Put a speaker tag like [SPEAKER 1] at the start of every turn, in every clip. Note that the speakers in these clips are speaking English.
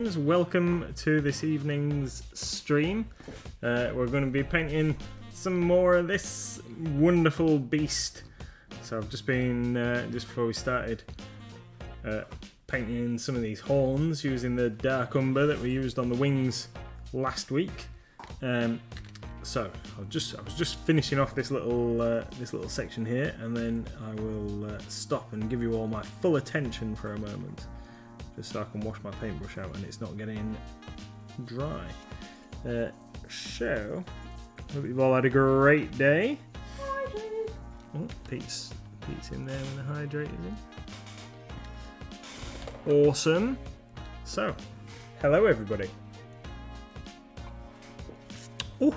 [SPEAKER 1] Welcome to this evening's stream. We're going to be painting some more of this wonderful beast. So I've just been, just before we started, painting some of these horns using the dark umber that we used on the wings last week. So I was just finishing off this little section here, and then I will stop and give you all my full attention for a moment, just so I can wash my paintbrush out and it's not getting dry. So hope you've all had a great day. Hydrate. Oh, Pete's in there when the hydrate is in. Awesome. So, hello everybody. Oh,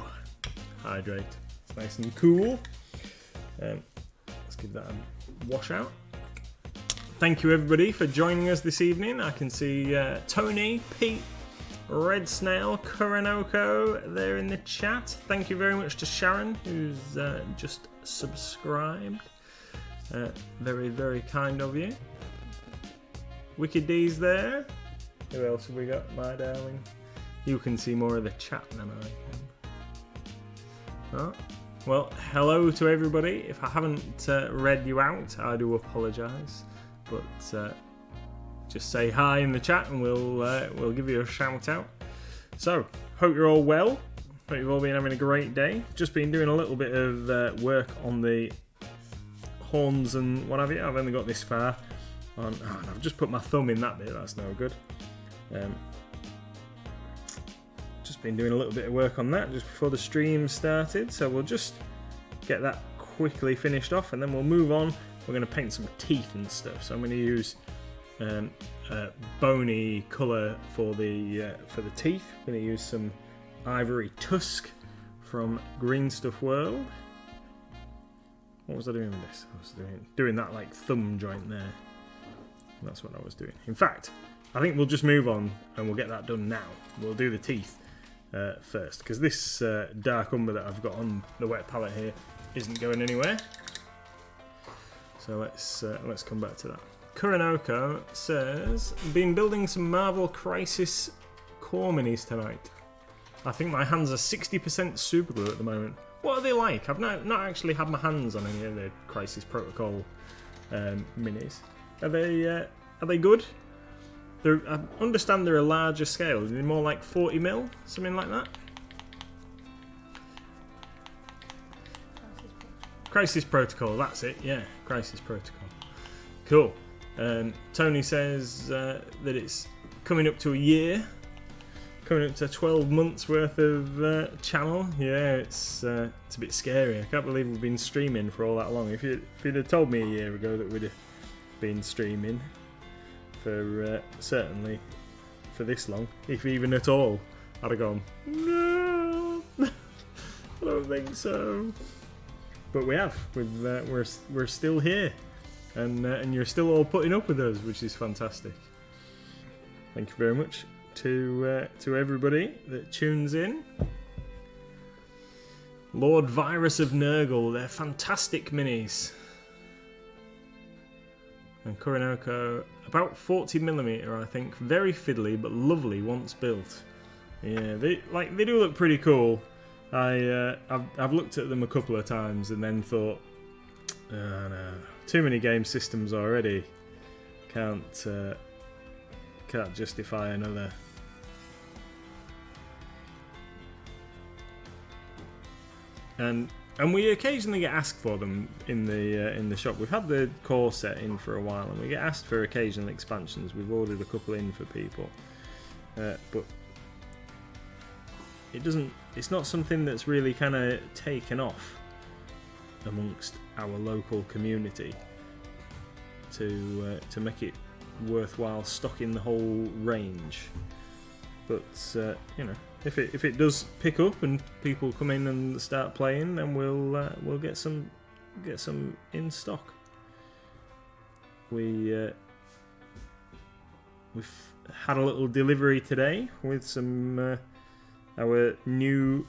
[SPEAKER 1] hydrate. It's nice and cool. Let's give that a wash out. Thank you everybody for joining us this evening. I can see Tony, Pete, Red Snail, Kuranoko there in the chat. Thank you very much to Sharon, who's just subscribed. Very, very kind of you. Wicked D's there. Who else have we got, my darling? You can see more of the chat than I can. Oh. Well, hello to everybody. If I haven't read you out, I do apologise. But just say hi in the chat and we'll give you a shout out. So, hope you're all well. Hope you've all been having a great day. Just been doing a little bit of work on the horns and what have you. I've only got this far. I've just put my thumb in that bit. That's no good. Just been doing a little bit of work on that just before the stream started. So we'll just get that quickly finished off and then we'll move on. We're going to paint some teeth and stuff, so I'm going to use bony colour for the teeth. I'm going to use some ivory tusk from Green Stuff World. What was I doing with this? I was doing that like thumb joint there. That's what I was doing. In fact, I think we'll just move on and we'll get that done now. We'll do the teeth first, because this dark umber that I've got on the wet palette here isn't going anywhere. So let's come back to that. Kuranoko says, been building some Marvel Crisis core minis tonight. I think my hands are 60% super glue at the moment. What are they like? I've not actually had my hands on any of the Crisis Protocol minis. Are they good? I understand they're a larger scale. Are they more like 40mm? Something like that? Crisis Protocol, that's it, yeah. Crisis Protocol. Cool. Tony says that it's coming up to a year. Coming up to 12 months worth of channel. Yeah, it's a bit scary. I can't believe we've been streaming for all that long. If you'd have told me a year ago that we'd have been streaming for certainly for this long, if even at all, I'd have gone, no, I don't think so. But we have. We're still here, and you're still all putting up with us, which is fantastic. Thank you very much to everybody that tunes in. Lord Virus of Nurgle, they're fantastic minis. And Kuranoko, about 40mm, I think. Very fiddly, but lovely once built. Yeah, they do look pretty cool. I've looked at them a couple of times and then thought, oh no, too many game systems already. Can't justify another. And we occasionally get asked for them in the shop. We've had the core set in for a while, and we get asked for occasional expansions. We've ordered a couple in for people, but it's not something that's really kind of taken off amongst our local community to make it worthwhile stocking the whole range. But you know, if it does pick up and people come in and start playing, then we'll get some in stock. We've had a little delivery today with some our new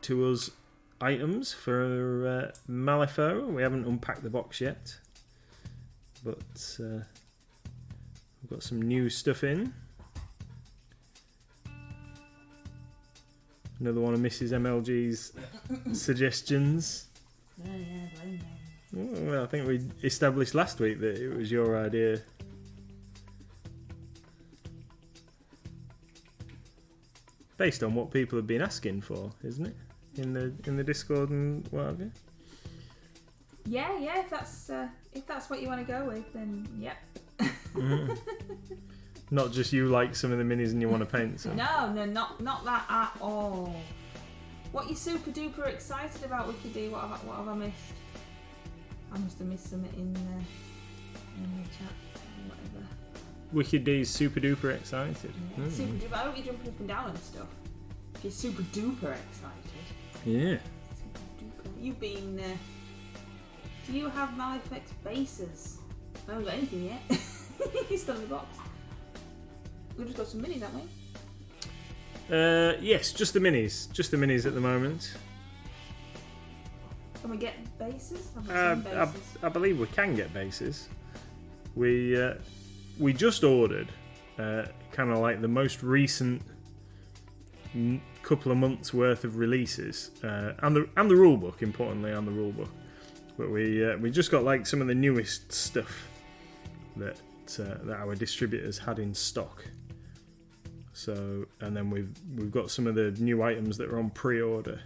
[SPEAKER 1] to us items for Malifaux. We haven't unpacked the box yet, but we've got some new stuff in. Another one of Mrs. MLG's suggestions.
[SPEAKER 2] Yeah, blame them.
[SPEAKER 1] Well, I think we established last week that it was your idea. Based on what people have been asking for, isn't it? In the Discord and what have you.
[SPEAKER 2] Yeah. If that's what you want to go with, then yep.
[SPEAKER 1] Mm. Not just you like some of the minis and you want to paint some.
[SPEAKER 2] No, not that at all. What you super duper excited about, Wiki D? What have I missed? I must have missed something in the chat. Whatever.
[SPEAKER 1] Wicked D's super duper excited.
[SPEAKER 2] Yeah, super duper. I hope you're jumping up and down and stuff. If you're super duper excited.
[SPEAKER 1] Yeah.
[SPEAKER 2] Super duper. You've been. Do you have Malifex bases? I haven't got anything yet. He's still in the box. We've just got some minis, haven't we?
[SPEAKER 1] Yes, just the minis. Just the minis at the moment.
[SPEAKER 2] Can we get bases? Bases?
[SPEAKER 1] I believe we can get bases. We just ordered kind of like the most recent couple of months worth of releases and the rule book, importantly, on the rule book. But we just got like some of the newest stuff that our distributors had in stock. So, and then we've got some of the new items that are on pre-order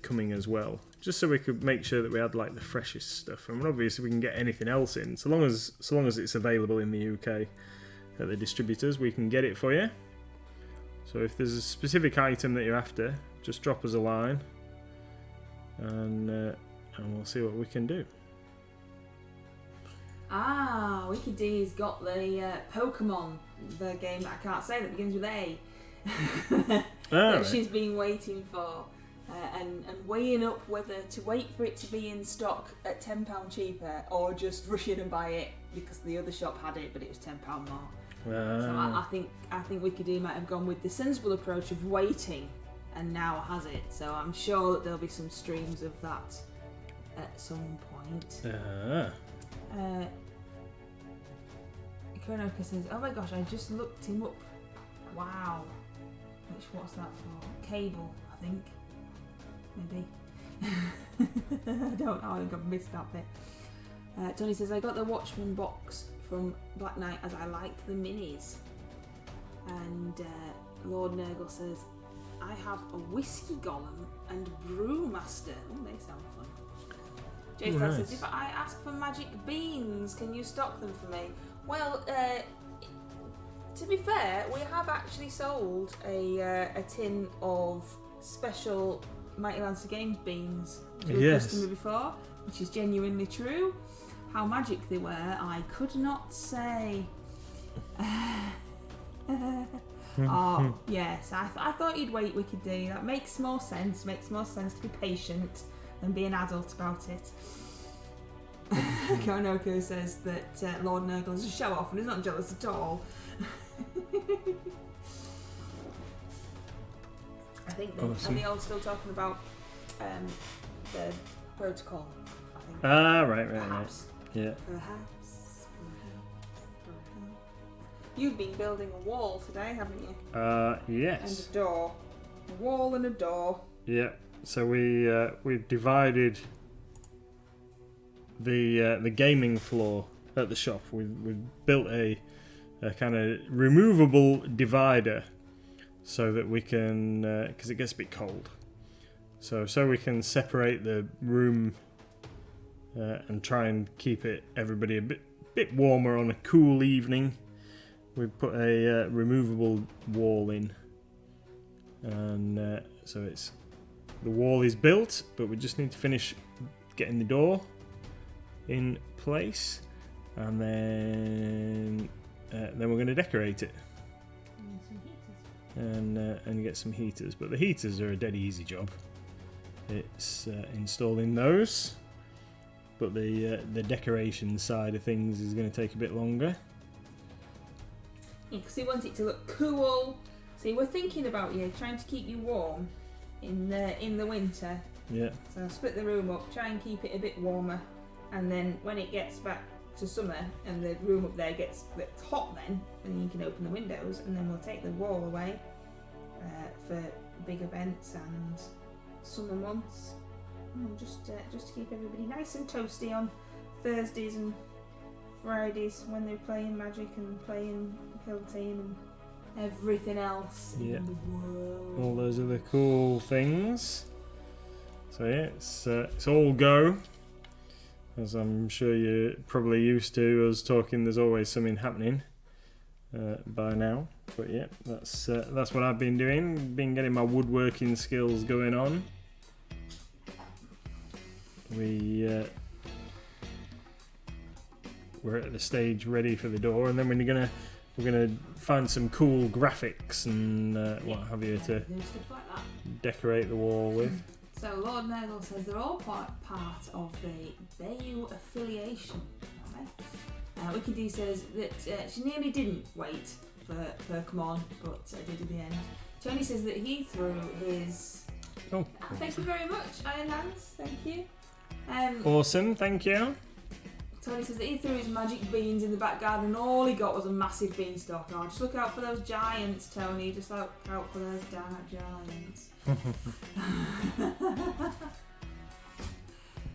[SPEAKER 1] coming as well, just so we could make sure that we had like the freshest stuff. And obviously we can get anything else in, so long as it's available in the UK at the distributors, we can get it for you. So if there's a specific item that you're after, just drop us a line, and we'll see what we can do.
[SPEAKER 2] Wiki D's got the Pokemon, the game that I can't say that begins with A, that she's been waiting for, and weighing up whether to wait for it to be in stock at £10 cheaper or just rush in and buy it because the other shop had it but it was £10 more. So I think Wiki D might have gone with the sensible approach of waiting, and now has it. So I'm sure that there'll be some streams of that at some point. Kronoka says, "Oh my gosh, I just looked him up. Wow. What's that for? Cable, I think. Maybe. I don't know. I think I've missed that bit." Tony says, "I got the Watchman box from Black Knight as I liked the minis." And Lord Nurgle says, "I have a whiskey golem and brewmaster." Oh, they sound fun. Jason says, "If I ask for magic beans, can you stock them for me?" Well, to be fair, we have actually sold a tin of special Mighty Lancer Games beans to a customer before, which is genuinely true. How magic they were, I could not say. Oh, yes, I thought you'd wait, Wicked D. That makes more sense. Makes more sense to be patient and be an adult about it. Konoko says that Lord Nurgle is a show-off and is not jealous at all. I think are they all still talking about the protocol? I think.
[SPEAKER 1] Right. Yeah.
[SPEAKER 2] Perhaps. You've been building a wall today, haven't you?
[SPEAKER 1] Yes.
[SPEAKER 2] And a door. A wall and a door.
[SPEAKER 1] Yeah. So we've divided the gaming floor at the shop. We've built a kind of removable divider so that we can, because it gets a bit cold, so we can separate the room and try and keep everybody a bit warmer on a cool evening. We've put a removable wall in, and so the wall is built, but we just need to finish getting the door in place, and then we're going to decorate it and get some heaters. But the heaters are a dead easy job. It's installing those, but the decoration side of things is going to take a bit longer. Yeah,
[SPEAKER 2] because we want it to look cool. See, we're thinking about you, trying to keep you warm in the winter.
[SPEAKER 1] Yeah.
[SPEAKER 2] So I'll split the room up, try and keep it a bit warmer, and then when it gets back to summer and the room up there gets hot, then you can open the windows, and then we'll take the wall away for big events and summer months, and just to keep everybody nice and toasty on Thursdays and Fridays when they're playing Magic and playing Hill Team and everything else in the world.
[SPEAKER 1] All those other cool things. So yeah, it's all go. As I'm sure you're probably used to us talking, there's always something happening by now. But yeah, that's what I've been doing. Been getting my woodworking skills going on. We're at the stage ready for the door, and then we're gonna find some cool graphics and what have you to
[SPEAKER 2] Stuff like that.
[SPEAKER 1] decorate the wall with.
[SPEAKER 2] So Lord Nurgle says they're all part of the Bayou affiliation. Wiki D says that she nearly didn't wait for come on, but did at the end. Tony says that he threw his.
[SPEAKER 1] Oh,
[SPEAKER 2] thank you very much, Iron Hands. Thank you.
[SPEAKER 1] Awesome, thank you.
[SPEAKER 2] Tony says that he threw his magic beans in the back garden and all he got was a massive beanstalk. Oh, just look out for those giants, Tony. Just look out for those giants.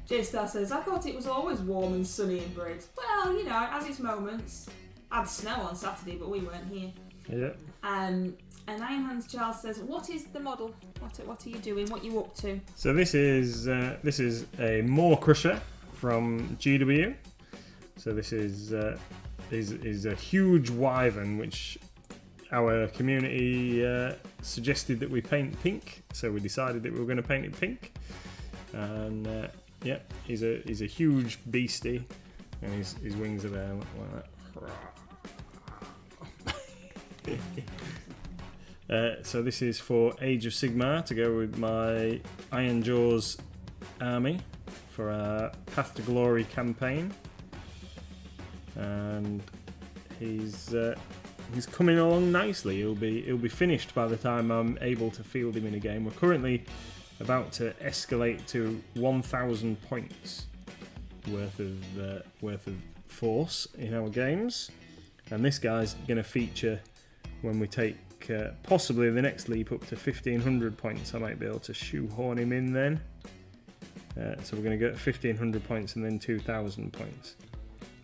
[SPEAKER 2] J-Star says, I thought it was always warm and sunny in Brid. Well, it has its moments. Had snow on Saturday, but we weren't here.
[SPEAKER 1] Yeah.
[SPEAKER 2] And Iron Hands Charles says, what is the model? What are you doing? What are you up to?
[SPEAKER 1] So this is a Maw-Krusha from GW. So this is a huge wyvern which our community suggested that we paint pink. So we decided that we were going to paint it pink. And yeah, he's a huge beastie, and his wings are there like that. So this is for Age of Sigmar to go with my Iron Jaws army for our Path to Glory campaign, and he's coming along nicely. He'll be finished by the time I'm able to field him in a game. We're currently about to escalate to 1,000 points worth of force in our games, and this guy's going to feature when we take possibly the next leap up to 1,500 points. I might be able to shoehorn him in then. So we're going to get 1,500 points and then 2,000 points.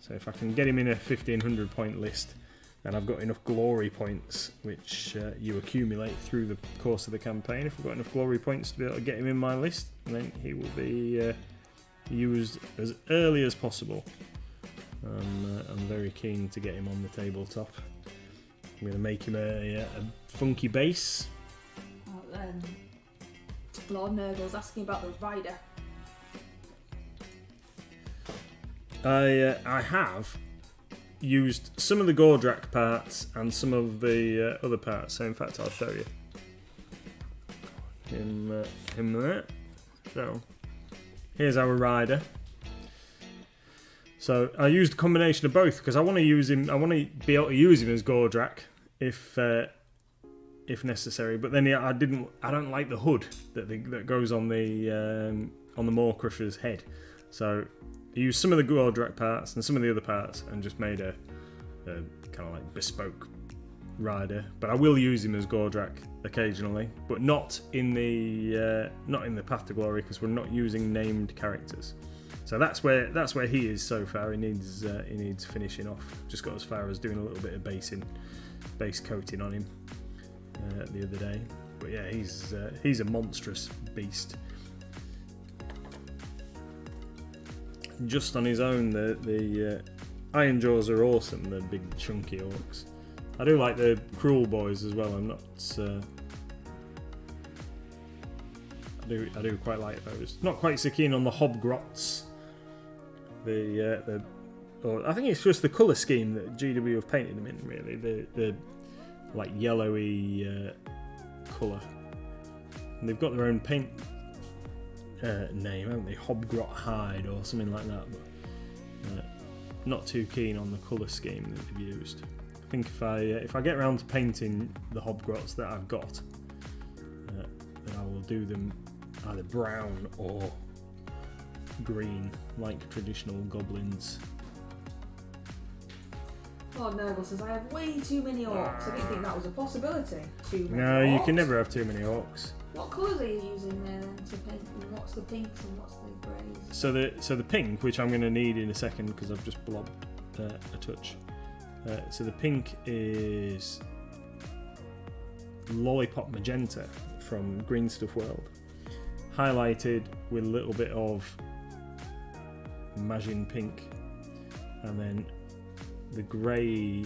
[SPEAKER 1] So if I can get him in a 1,500 point list, and I've got enough glory points, which you accumulate through the course of the campaign. If I've got enough glory points to be able to get him in my list, then he will be used as early as possible. I'm very keen to get him on the tabletop. I'm going to make him a funky base.
[SPEAKER 2] Lord Nurgle's asking about the rider.
[SPEAKER 1] I have used some of the Gordrak parts and some of the other parts. So in fact, I'll show you him there. So here's our rider. So I used a combination of both because I want to use him. I want to be able to use him as Gordrak if necessary. But then I don't like the hood that goes on the Maw-Krusha's head. So I used some of the Gordrak parts and some of the other parts and just made a kind of like bespoke rider. But I will use him as Gordrak occasionally, but not in the Path to Glory because we're not using named characters. So that's where he is so far. He needs finishing off. Just got as far as doing a little bit of base coating on him the other day. But yeah, he's a monstrous beast. Just on his own, the Iron Jaws are awesome. The big chunky orcs. I do like the Cruel Boys as well. I'm not. I do quite like those. Not quite so keen on the Hobgrots. I think it's just the colour scheme that GW have painted them in. Really, the like yellowy colour. And they've got their own paint name, haven't they? Hobgrot Hide or something like that. But not too keen on the colour scheme that they've used. I think if I get around to painting the Hobgrots that I've got, then I will do them either brown or green, like traditional goblins.
[SPEAKER 2] Lord Nurgle says, I have way too many orcs. I didn't think that was a possibility. Too many
[SPEAKER 1] No,
[SPEAKER 2] orcs.
[SPEAKER 1] you can never have too many orcs.
[SPEAKER 2] What colours are you using there then to paint? And what's the pinks and what's the greys?
[SPEAKER 1] So the pink, which I'm going to need in a second because I've just blobbed a touch. So the pink is Lollipop Magenta from Green Stuff World, highlighted with a little bit of Magin Pink, and then the grey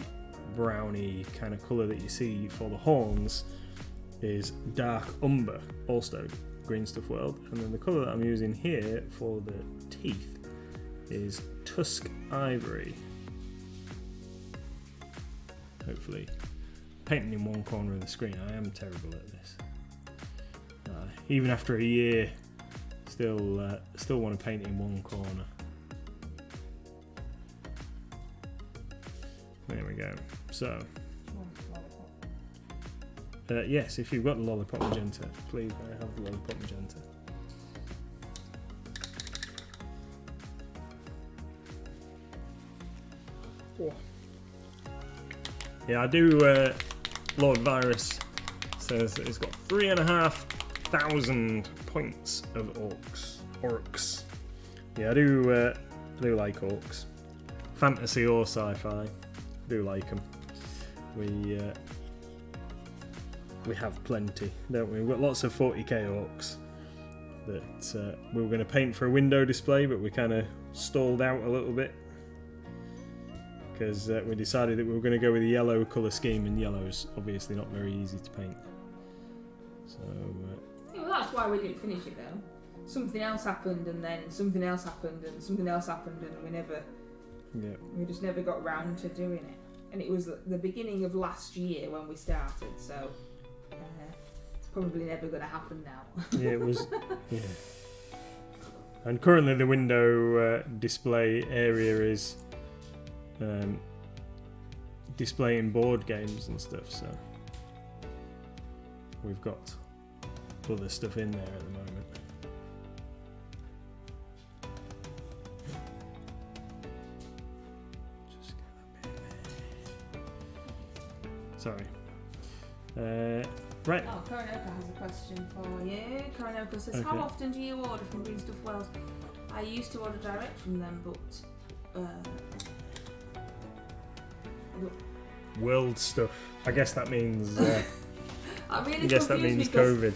[SPEAKER 1] browny kind of colour that you see for the horns is Dark Umber, also Green Stuff World, and then the colour that I'm using here for the teeth is Tusk Ivory. Hopefully painting in one corner of the screen. I am terrible at this. Even after a year, still want to paint in one corner. There we go. So, yes, if you've got the Lollipop Magenta, please may I have the Lollipop Magenta. Oh. Yeah, I do. Lord Virus says that it's got 3,500 points of orcs. Yeah, I do like orcs. Fantasy or sci-fi, do like them. We have plenty, don't we? We've got lots of 40k orcs that we were going to paint for a window display, but we kind of stalled out a little bit because we decided that we were going to go with a yellow colour scheme, and yellow's obviously not very easy to paint. So
[SPEAKER 2] yeah, well, that's why we didn't finish it though. Something else happened, and then something else happened, and something else happened, and we just never got round to doing it. And it was the beginning of last year when we started, so it's probably never going to happen now.
[SPEAKER 1] Yeah, it was. Yeah. And currently the window display area is displaying board games and stuff, so we've got other stuff in there at the moment. Just get that bit there. Sorry. Right.
[SPEAKER 2] Oh, Koronoka has a question for you. Koronoka says,
[SPEAKER 1] Okay.
[SPEAKER 2] How often do you order from Green Stuff World? I used to order direct from them, but
[SPEAKER 1] World stuff. I guess that means.
[SPEAKER 2] I'm really
[SPEAKER 1] I guess that
[SPEAKER 2] confused
[SPEAKER 1] means
[SPEAKER 2] because,
[SPEAKER 1] COVID.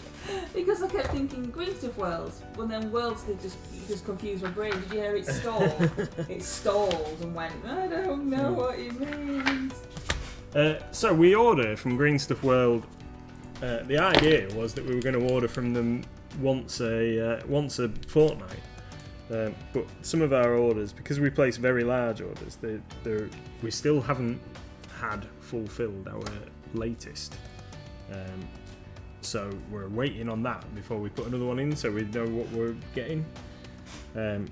[SPEAKER 2] because I kept thinking Green Stuff World, but then Worlds did just confused my brain. Did you hear it stalled? It stalled and went, I don't know what it means.
[SPEAKER 1] So we order from Green Stuff World. The idea was that we were going to order from them once a fortnight. But some of our orders, because we place very large orders, we still haven't had fulfilled our latest. So we're waiting on that before we put another one in, so we know what we're getting. And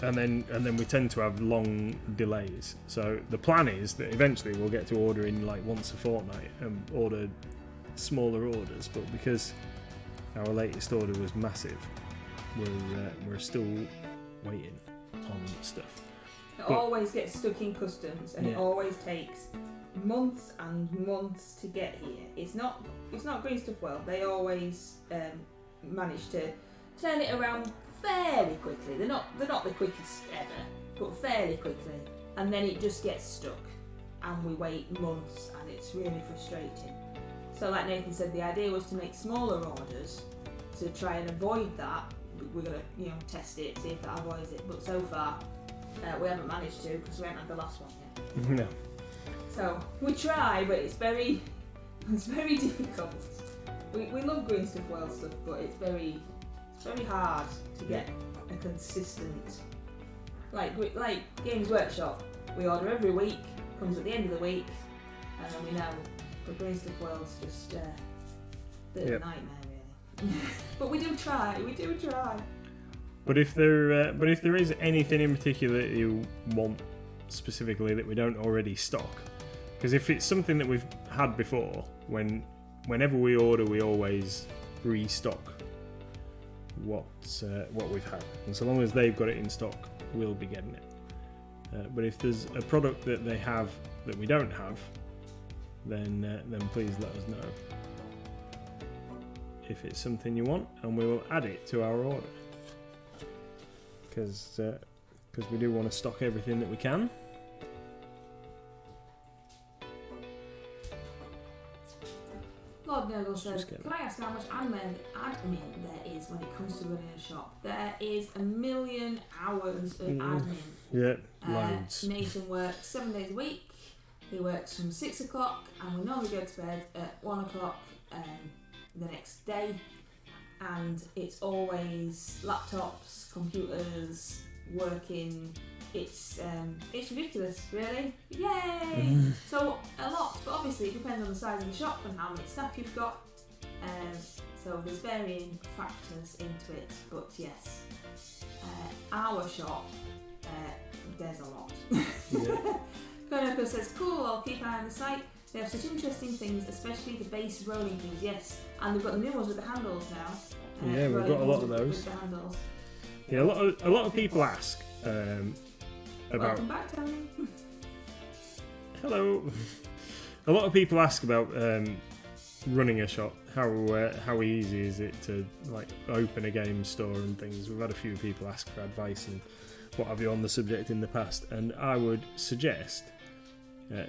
[SPEAKER 1] then we tend to have long delays. So the plan is that eventually we'll get to ordering like once a fortnight and order smaller orders. But because our latest order was massive, we're still waiting on stuff.
[SPEAKER 2] It always gets stuck in customs, and it always takes months and months to get here. It's not Green Stuff World. They always manage to turn it around fairly quickly. They're not the quickest ever, but fairly quickly. And then it just gets stuck, and we wait months, and it's really frustrating. So, like Nathan said, the idea was to make smaller orders to try and avoid that. We're gonna, test it, see if that avoids it. But so far, we haven't managed to because we haven't had the last one yet.
[SPEAKER 1] No.
[SPEAKER 2] So we try, but it's very difficult. We love Green Stuff World stuff, but it's very hard to get a consistent. Like Games Workshop, we order every week, comes at the end of the week, and then we know. But Green Stuff World's just a bit of a nightmare, really. But we do try.
[SPEAKER 1] But if there is anything in particular that you want specifically that we don't already stock, because if it's something that we've had before, whenever we order, we always restock what we've had, and so long as they've got it in stock, we'll be getting it. But if there's a product that they have that we don't have, then please let us know if it's something you want, and we will add it to our order. Because we do want to stock everything that we can.
[SPEAKER 2] Lord Nurgle says, can I ask how much admin there is when it comes to running a shop? There is 1 million hours of admin.
[SPEAKER 1] Yeah, loads.
[SPEAKER 2] Nathan works 7 days a week. He works from 6 o'clock, and we normally go to bed at 1 o'clock the next day. And it's always laptops, computers, working. It's ridiculous, really. Yay! So a lot, but obviously it depends on the size of the shop and how many staff you've got. So there's varying factors into it. But yes, our shop, there's a lot.
[SPEAKER 1] Yeah.
[SPEAKER 2] Konoko says, cool, I'll keep an eye on the site. They have such interesting things, especially the base rolling things, yes. And they've got the new ones with the handles now.
[SPEAKER 1] Yeah, we've got a lot of those.
[SPEAKER 2] With the handles.
[SPEAKER 1] Yeah, a lot of people ask about...
[SPEAKER 2] Welcome back, Tony.
[SPEAKER 1] Hello. A lot of people ask about running a shop. How easy is it to like open a game store and things? We've had a few people ask for advice and what have you on the subject in the past, and I would suggest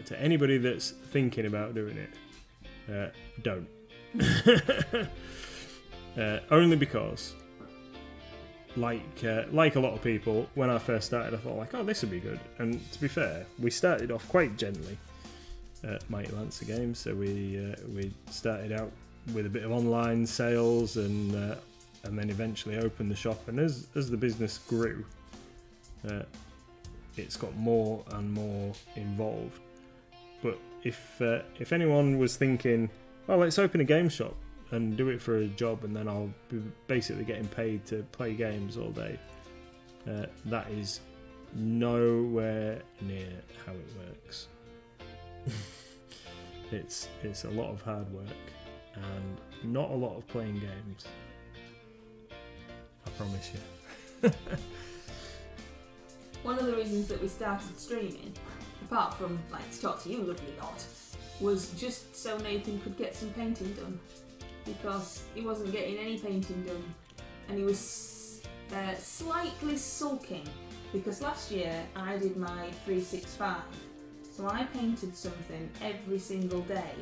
[SPEAKER 1] to anybody that's thinking about doing it, don't. Only because, like a lot of people, when I first started, I thought like, oh, this would be good. And to be fair, we started off quite gently at Mighty Lancer Games, so we started out with a bit of online sales and then eventually opened the shop. And as the business grew, it's got more and more involved. But if anyone was thinking, well, let's open a game shop and do it for a job, and then I'll be basically getting paid to play games all day, that is nowhere near how it works. It's a lot of hard work and not a lot of playing games, I promise you.
[SPEAKER 2] One of the reasons that we started streaming, apart from like to talk to you lovely lot, was just so Nathan could get some painting done, because he wasn't getting any painting done, and he was slightly sulking because last year I did my 365, so I painted something every single day,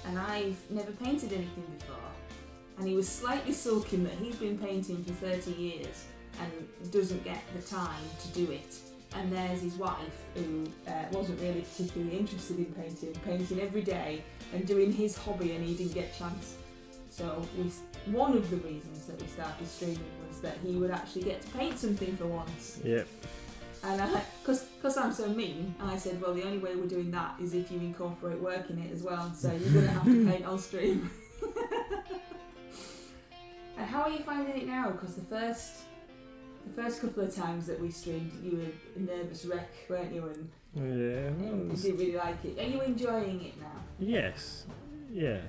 [SPEAKER 2] and I've never painted anything before, and he was slightly sulking that he's been painting for 30 years and doesn't get the time to do it. And there's his wife, who wasn't really particularly interested in painting every day and doing his hobby, and he didn't get a chance. So one of the reasons that we started streaming was that he would actually get to paint something for once.
[SPEAKER 1] Yep.
[SPEAKER 2] And because I'm so mean, I said, well, the only way we're doing that is if you incorporate work in it as well, so you're going to have to paint on stream. And how are you finding it now? Because the first couple of times that we streamed, you were a nervous wreck, weren't you? And you didn't really like it. Are you enjoying it now?
[SPEAKER 1] Yes.
[SPEAKER 2] Did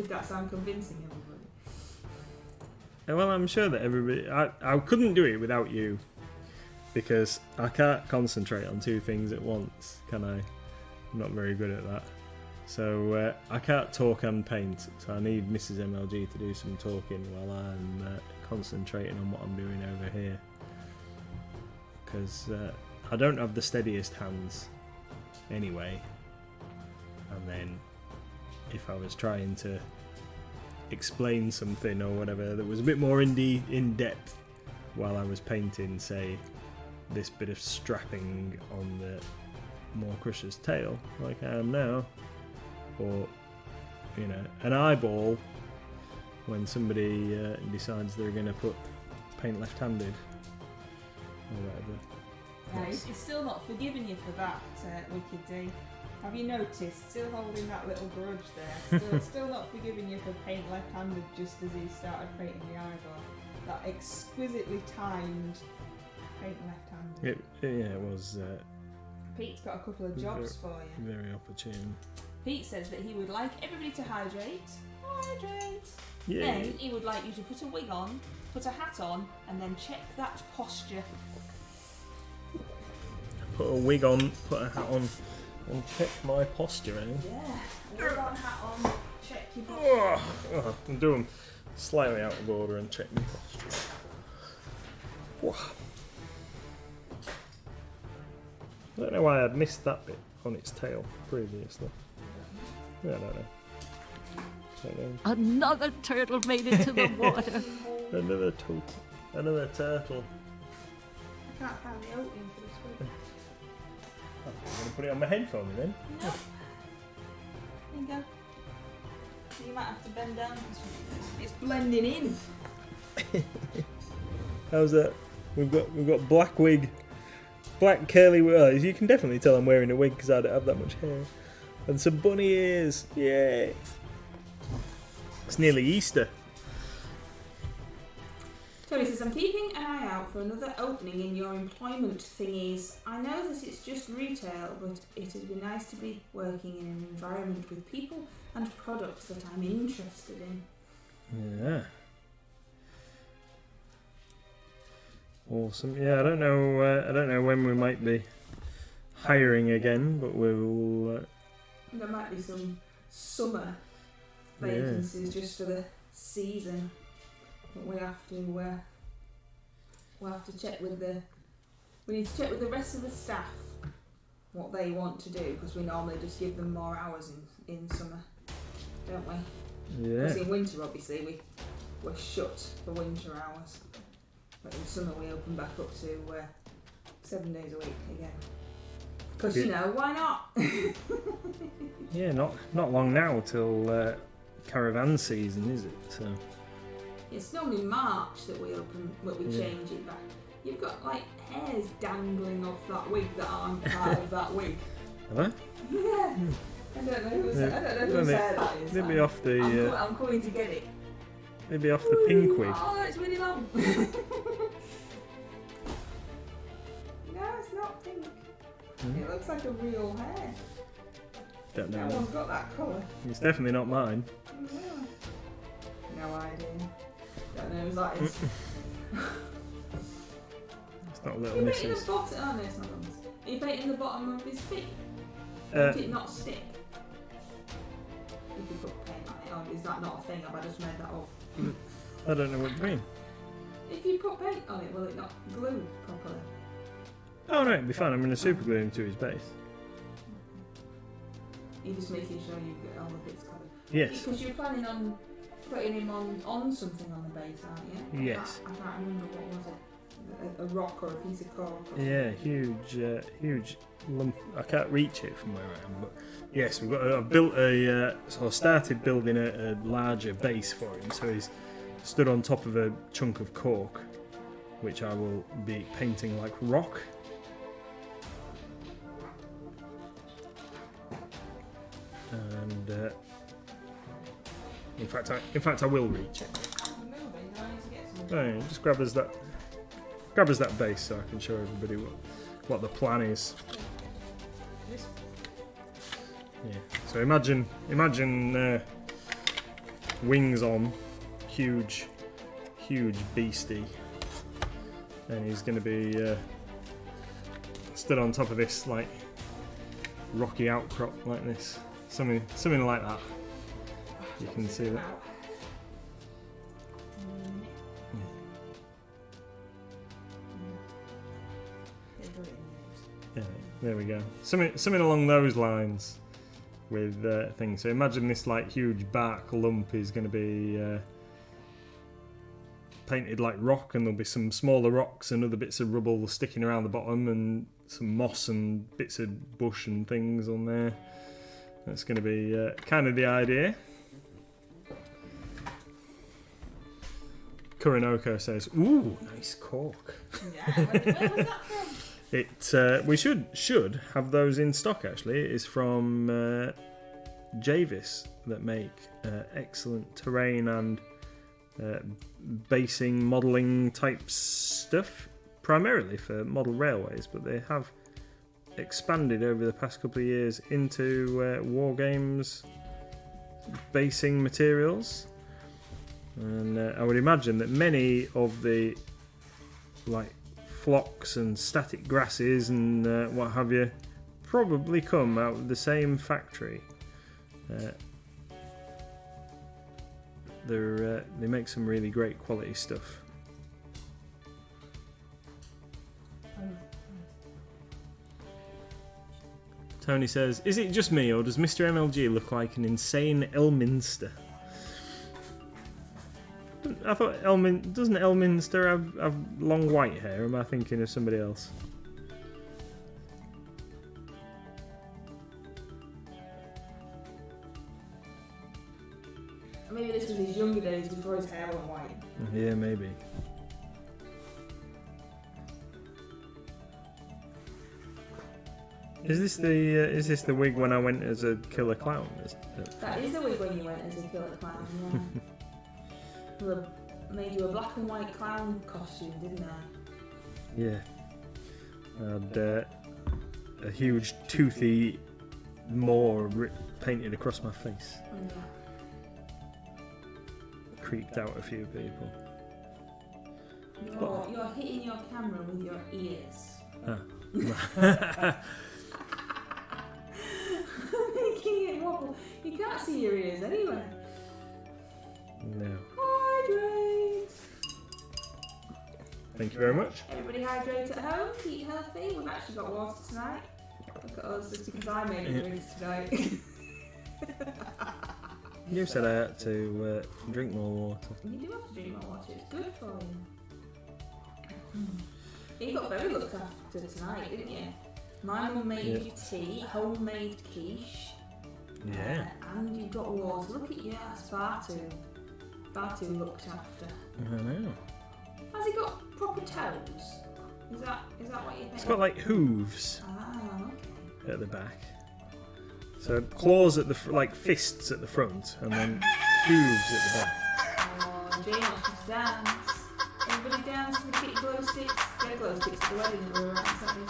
[SPEAKER 2] that sound convincing, everybody?
[SPEAKER 1] Well, I'm sure that everybody... I couldn't do it without you, because I can't concentrate on two things at once, can I? I'm not very good at that. So I can't talk and paint, so I need Mrs. MLG to do some talking while I'm concentrating on what I'm doing over here, because I don't have the steadiest hands anyway, and then if I was trying to explain something or whatever that was a bit more in depth while I was painting, say this bit of strapping on the Maw-Krusha's tail like I am now, or an eyeball when somebody decides they're going to put paint left-handed or whatever.
[SPEAKER 2] He's still not forgiving you for that, Wicked D. Have you noticed? Still holding that little grudge there. Still not forgiving you for paint left-handed just as he started painting the eyeball. That exquisitely timed paint left-handed.
[SPEAKER 1] It was...
[SPEAKER 2] Pete's got a couple of jobs for you.
[SPEAKER 1] Very opportune.
[SPEAKER 2] Pete says that he would like everybody to hydrate. Hydrate!
[SPEAKER 1] Yeah.
[SPEAKER 2] Then he would like you to put a wig on, put a hat on, and then check that posture.
[SPEAKER 1] put a wig on, put a hat on, and check my posture. Eh?
[SPEAKER 2] Yeah. Wig on, hat on, check your posture.
[SPEAKER 1] I'm doing slightly out of order and check my posture. Whoa. I don't know why I'd missed that bit on its tail previously. Yeah, I don't know.
[SPEAKER 3] Another turtle made it to the water.
[SPEAKER 1] Another turtle.
[SPEAKER 2] I can't find the opening for this wig.
[SPEAKER 1] Oh, I'm going to put it on my head for me then.
[SPEAKER 2] No. There you go. You might have to bend down. It's blending in.
[SPEAKER 1] How's that? We've got black wig, black curly wig. You can definitely tell I'm wearing a wig because I don't have that much hair. And some bunny ears. Yay! It's nearly Easter.
[SPEAKER 2] Tony says, I'm keeping an eye out for another opening in your employment thingies. I know that it's just retail, but it'd be nice to be working in an environment with people and products that I'm interested in.
[SPEAKER 1] Yeah. Awesome. Yeah, I don't know when we might be hiring again, but we'll.
[SPEAKER 2] There might be some summer vacancies just for the season. But we'll have to check with we need to check with the rest of the staff what they want to do, because we normally just give them more hours in summer, don't we?
[SPEAKER 1] Yeah.
[SPEAKER 2] Because in winter, obviously, we're shut for winter hours. But in summer, we open back up to 7 days a week again. Because, why not?
[SPEAKER 1] Yeah, not long now till caravan season, is it? So.
[SPEAKER 2] It's normally March that we change it back. You've got like hairs dangling off that wig that aren't part of that wig.
[SPEAKER 1] Have I?
[SPEAKER 2] Yeah. I don't know whose hair that is.
[SPEAKER 1] Maybe off the.
[SPEAKER 2] I'm going to get it.
[SPEAKER 1] Maybe off the pink wig.
[SPEAKER 2] Oh, it's really long. No, it's not pink. It looks like a real hair.
[SPEAKER 1] Don't know.
[SPEAKER 2] That one's got that colour.
[SPEAKER 1] It's definitely not mine.
[SPEAKER 2] No idea. Don't know whose that is.
[SPEAKER 1] It's not a little
[SPEAKER 2] Are you painting
[SPEAKER 1] missus.
[SPEAKER 2] the bottom? Oh no, it's not on this. Are you painting the bottom of his feet? Won't it not stick? If you put paint on it, or is that not a thing? Have I just made that up?
[SPEAKER 1] I don't know what you mean.
[SPEAKER 2] If you put paint on it, will it not glue properly?
[SPEAKER 1] Oh no, it'll be fine. I'm going to super glue him to his base.
[SPEAKER 2] You're just making sure you get all the bits covered.
[SPEAKER 1] Yes.
[SPEAKER 2] Because you're planning on putting him on something on the base, aren't you?
[SPEAKER 1] Yes.
[SPEAKER 2] I can't remember, what was it? A rock or a piece of cork?
[SPEAKER 1] Yeah, huge lump. I can't reach it from where I am, but yes, I've built so I started building a larger base for him. So he's stood on top of a chunk of cork, which I will be painting like rock. And in fact, I will reach it. Oh, yeah, just grab us that base so I can show everybody what the plan is. Yeah. So imagine wings on, huge beastie, and he's going to be stood on top of this like rocky outcrop like this, something like that. You can see that. Yeah, there we go. Something along those lines with things. So imagine this like huge bark lump is going to be painted like rock, and there'll be some smaller rocks and other bits of rubble sticking around the bottom, and some moss and bits of bush and things on there. That's going to be kind of the idea. Kurinoko says, "Ooh, nice cork."
[SPEAKER 2] Yeah, where was that from?
[SPEAKER 1] We should have those in stock. Actually, it is from Javis that make excellent terrain and basing modelling type stuff, primarily for model railways, but they have expanded over the past couple of years into war games basing materials. And I would imagine that many of the like flocks and static grasses and what have you probably come out of the same factory. They make some really great quality stuff. Tony says, is it just me or does Mr. MLG look like an insane Elminster? I thought doesn't Elminster have long white hair? Or am I thinking of somebody else?
[SPEAKER 2] Maybe this was his younger days before his hair went white.
[SPEAKER 1] Yeah, maybe. Is this the wig when I went as a killer clown?
[SPEAKER 2] That is the wig when you went as a killer clown, yeah. Well, made you a black and white clown costume, didn't I?
[SPEAKER 1] Yeah. I had a huge toothy maw painted across my face.
[SPEAKER 2] Oh, yeah.
[SPEAKER 1] Creeped out a few people.
[SPEAKER 2] You're hitting your camera with your ears.
[SPEAKER 1] Ah.
[SPEAKER 2] Making it wobble. You can't see your ears anyway.
[SPEAKER 1] No.
[SPEAKER 2] Hydrate!
[SPEAKER 1] Thank you very much.
[SPEAKER 2] Everybody hydrate at home, eat healthy. We've actually got water tonight. Look at us, just because I made drinks tonight.
[SPEAKER 1] You said I had to drink more water.
[SPEAKER 2] You do have to drink more water, it's good for you. You got very looked after tonight, didn't you? My mum made you tea, homemade quiche.
[SPEAKER 1] Yeah.
[SPEAKER 2] And you've got water. Look at you, that's far too looked after.
[SPEAKER 1] I know.
[SPEAKER 2] Has he got proper toes? Is that what you think?
[SPEAKER 1] It's got like hooves
[SPEAKER 2] okay.
[SPEAKER 1] at the back. So claws at the like fists at the front, and then hooves at the back.
[SPEAKER 2] Oh, Jane wants to dance. Everybody dance with the glow sticks. Get glow sticks at the wedding that we were at, don't we?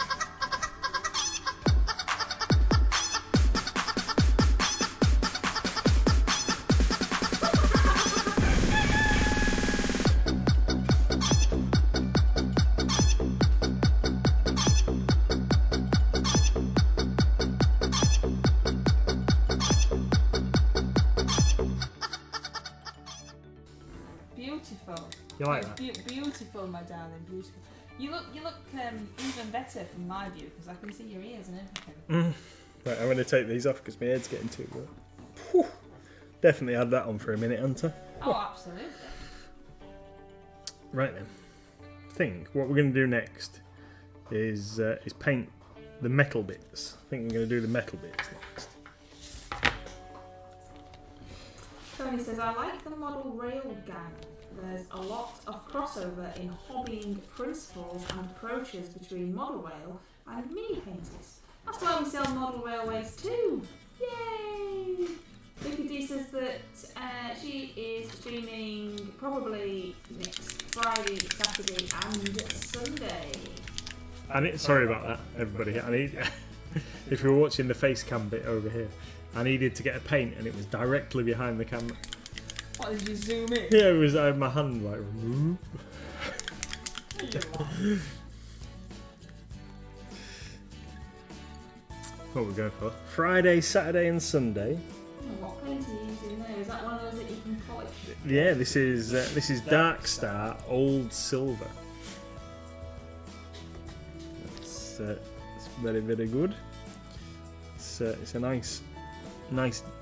[SPEAKER 1] You like that?
[SPEAKER 2] Beautiful, my darling, beautiful. You look even better from my view because I can see your ears and everything.
[SPEAKER 1] Right, I'm going to take these off because my head's getting too wet. Whew. Definitely had that on for a minute, Hunter.
[SPEAKER 2] Oh, absolutely.
[SPEAKER 1] Right then. I think what we're going to do next is paint the metal bits. I think we're going to do the metal bits next.
[SPEAKER 2] Tony says, I like the model railgun. There's a lot of crossover in hobbying principles and approaches between model rail and mini painters. That's why we sell model railways too. Yay! Vicky D says that she is streaming probably next Friday, Saturday and Sunday.
[SPEAKER 1] Sorry about that, everybody. I need, if you're watching the face cam bit over here, I needed to get a paint and it was directly behind the camera.
[SPEAKER 2] What, did you zoom in?
[SPEAKER 1] Yeah, it was. I had my hand like. What are we going for? Friday, Saturday, and Sunday.
[SPEAKER 2] Oh, what paint are you using there? Is that one of those that you can polish?
[SPEAKER 1] Yeah, this is Dark Star Old Silver. It's very, very good. It's a nice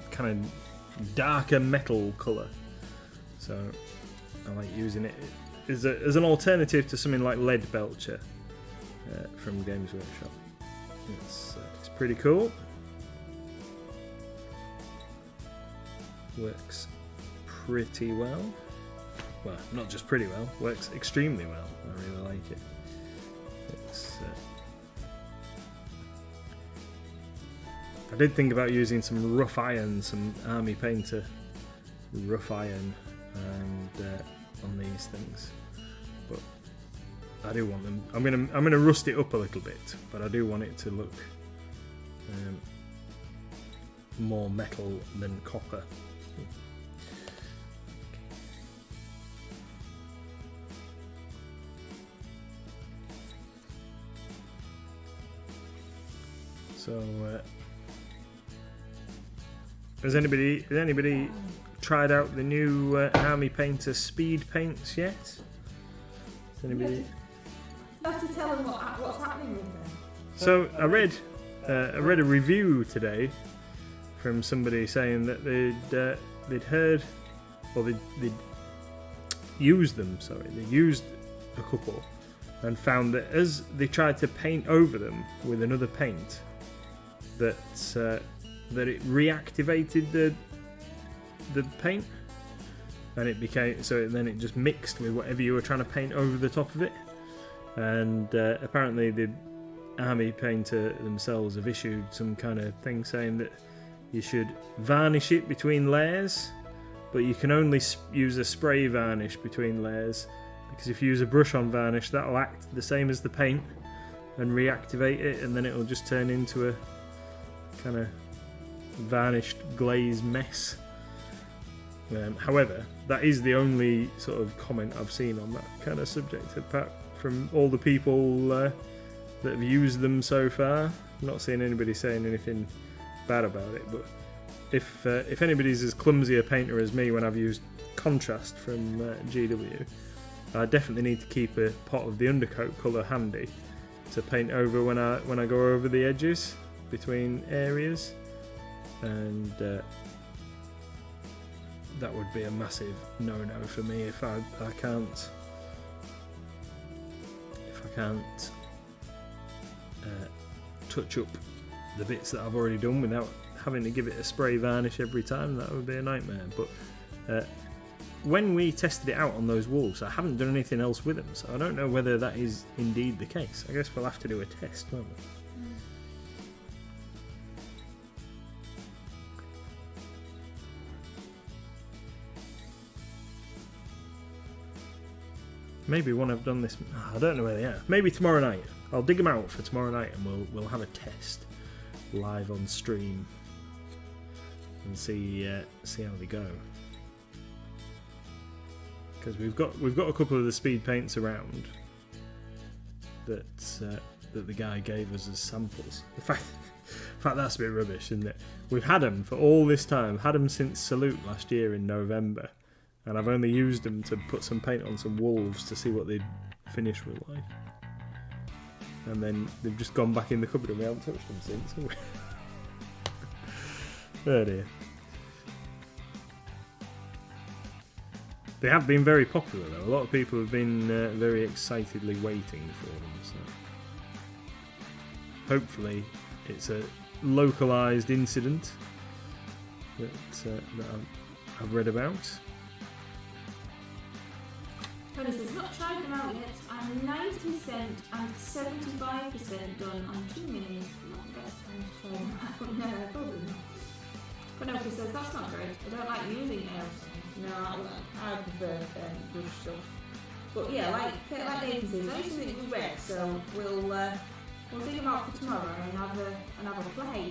[SPEAKER 1] kind of darker metal colour. So I like using it as an alternative to something like Lead Belcher from Games Workshop. It's pretty cool. Works pretty well. Well, not just pretty well, works extremely well. I really like it. I did think about using some rough iron, some Army Painter rough iron on these things, but I do want them. I'm gonna rust it up a little bit, but I do want it to look more metal than copper. So, has anybody tried out the new Army Painter speed paints yet? Has anybody?
[SPEAKER 2] You have to tell them what's happening with them.
[SPEAKER 1] So I read a review today from somebody saying that they'd heard, or they'd used them. Sorry, they used a couple and found that as they tried to paint over them with another paint, that it reactivated the paint, and it became so. Then it just mixed with whatever you were trying to paint over the top of it. And apparently the Army Painter themselves have issued some kind of thing saying that you should varnish it between layers, but you can only use a spray varnish between layers, because if you use a brush on varnish, that'll act the same as the paint and reactivate it, and then it'll just turn into a kind of varnished glazed mess. However, that is the only sort of comment I've seen on that kind of subject, apart from all the people that have used them so far. I'm not seeing anybody saying anything bad about it, but if anybody's as clumsy a painter as me when I've used contrast from GW, I definitely need to keep a pot of the undercoat colour handy to paint over when I go over the edges between areas, and that would be a massive no-no for me if I can't touch up the bits that I've already done without having to give it a spray varnish every time. That would be a nightmare. But when we tested it out on those wolves, I haven't done anything else with them, so I don't know whether that is indeed the case. I guess we'll have to do a test, won't we? Maybe when I've done this, I don't know where they are. Maybe tomorrow night. I'll dig them out for tomorrow night, and we'll have a test live on stream and see how they go. Because we've got a couple of the speed paints around that the guy gave us as samples. In fact, that's a bit rubbish, isn't it? We've had them for all this time. Had them since Salute last year in November. And I've only used them to put some paint on some wolves to see what they'd finish with like. And then they've just gone back in the cupboard and we haven't touched them since, have we? Oh dear. They have been very popular though. A lot of people have been very excitedly waiting for them. So hopefully it's a localised incident that I've read about.
[SPEAKER 2] Tony says, not tried them out yet. I'm 90% and 75% done on 2 minis. Not the best time to try them out. No, probably not. But no, he says, that's not great. I don't like using nails. No, I prefer good stuff. But yeah, like Nathan says, I used to think it was red, so we'll dig them out for tomorrow and have a play.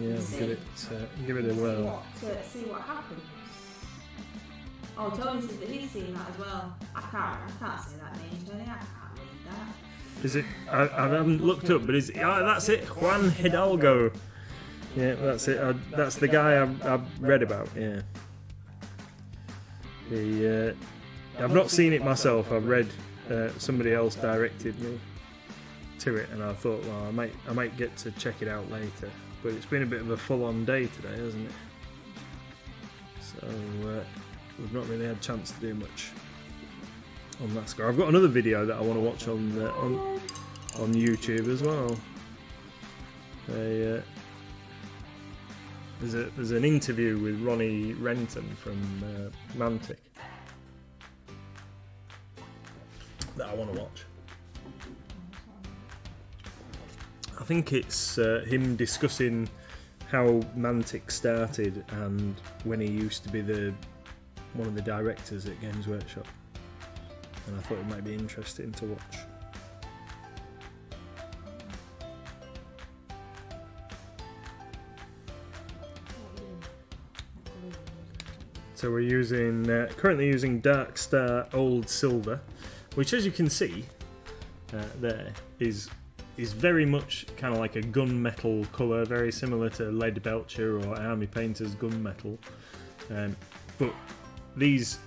[SPEAKER 1] Yeah, give it a whirl.
[SPEAKER 2] See what happens. Oh, Tony said that he's seen that as well. I can't say that name, Tony. I can't read that.
[SPEAKER 1] Is it? I haven't looked up, but that's it. Juan Hidalgo. Yeah, that's it. That's the guy I've read about. Yeah. I've not seen it myself. I've read somebody else directed me to it, and I thought, well, I might get to check it out later. But it's been a bit of a full-on day today, hasn't it? So we've not really had a chance to do much on that score. I've got another video that I want to watch on YouTube as well. There's an interview with Ronnie Renton from Mantic that I want to watch. I think it's him discussing how Mantic started and when he used to be one of the directors at Games Workshop, and I thought it might be interesting to watch. So we're currently using Dark Star Old Silver, which, as you can see, there is is very much kind of like a gunmetal colour, very similar to Lead Belcher or Army Painter's gunmetal. But these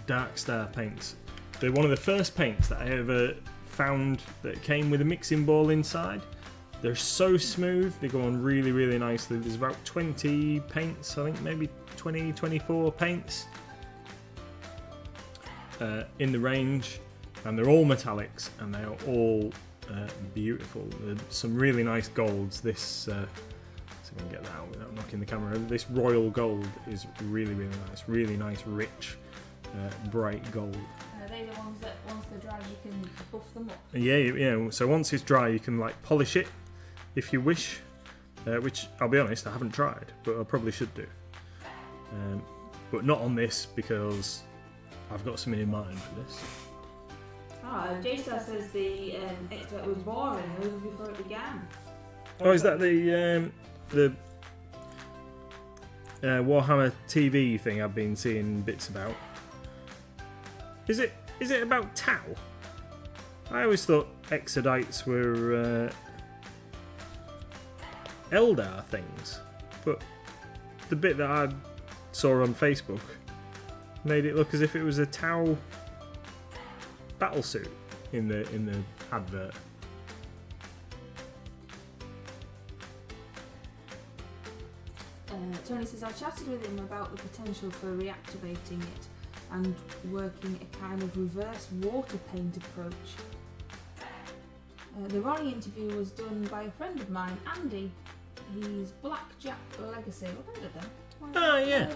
[SPEAKER 1] Dark Star paints, they're one of the first paints that I ever found that came with a mixing ball inside. They're so smooth, they go on really, really nicely. There's about 20 paints, I think maybe 20, 24 paints in the range, and they're all metallics, and they are all beautiful. There's some really nice golds. This, see if I can get that out without knocking the camera over. This royal gold is really, really nice. Really nice, rich, bright gold.
[SPEAKER 2] Are they the ones that once they're dry you can buff them up?
[SPEAKER 1] Yeah. So once it's dry, you can like polish it if you wish. Which I'll be honest, I haven't tried, but I probably should do. But not on this because I've got something in mind for this.
[SPEAKER 2] J-Star says the expert was boring even before it began.
[SPEAKER 1] Oh, is that the Warhammer TV thing I've been seeing bits about? Is it about Tau? I always thought Exodites were Eldar things, but the bit that I saw on Facebook made it look as if it was a Tau battlesuit in the advert.
[SPEAKER 2] Tony says I chatted with him about the potential for reactivating it and working a kind of reverse water paint approach. The Ronnie interview was done by a friend of mine, Andy. He's Blackjack Legacy. I've heard of them.
[SPEAKER 1] Yeah.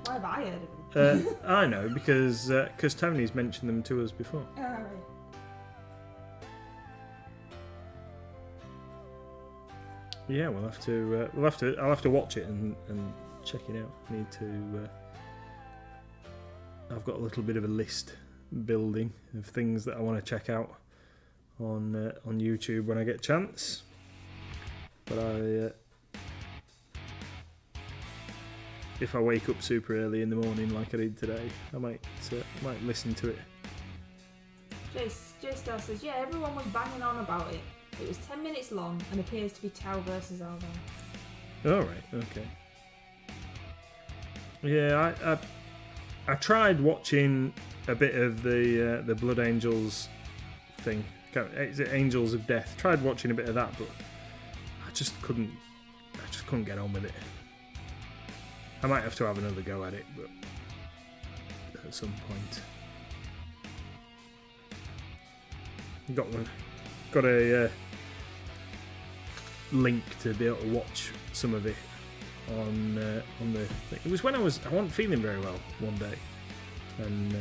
[SPEAKER 2] Why have I heard of them?
[SPEAKER 1] I know because Tony's mentioned them to us before.
[SPEAKER 2] Right.
[SPEAKER 1] Yeah, I'll have to watch it and check it out. I need to. I've got a little bit of a list building of things that I want to check out on YouTube when I get a chance. But if I wake up super early in the morning like I did today, I might listen to it.
[SPEAKER 2] J-Star says, yeah, everyone was banging on about it. It was 10 minutes long and appears to be Tau versus Eldar.
[SPEAKER 1] Alright, okay. Yeah, I tried watching a bit of the Blood Angels thing. Is it Angels of Death? Tried watching a bit of that, but I just couldn't get on with it. I might have to have another go at it, but at some point. Got a link to be able to watch some of it on the thing. It was when I wasn't feeling very well one day, and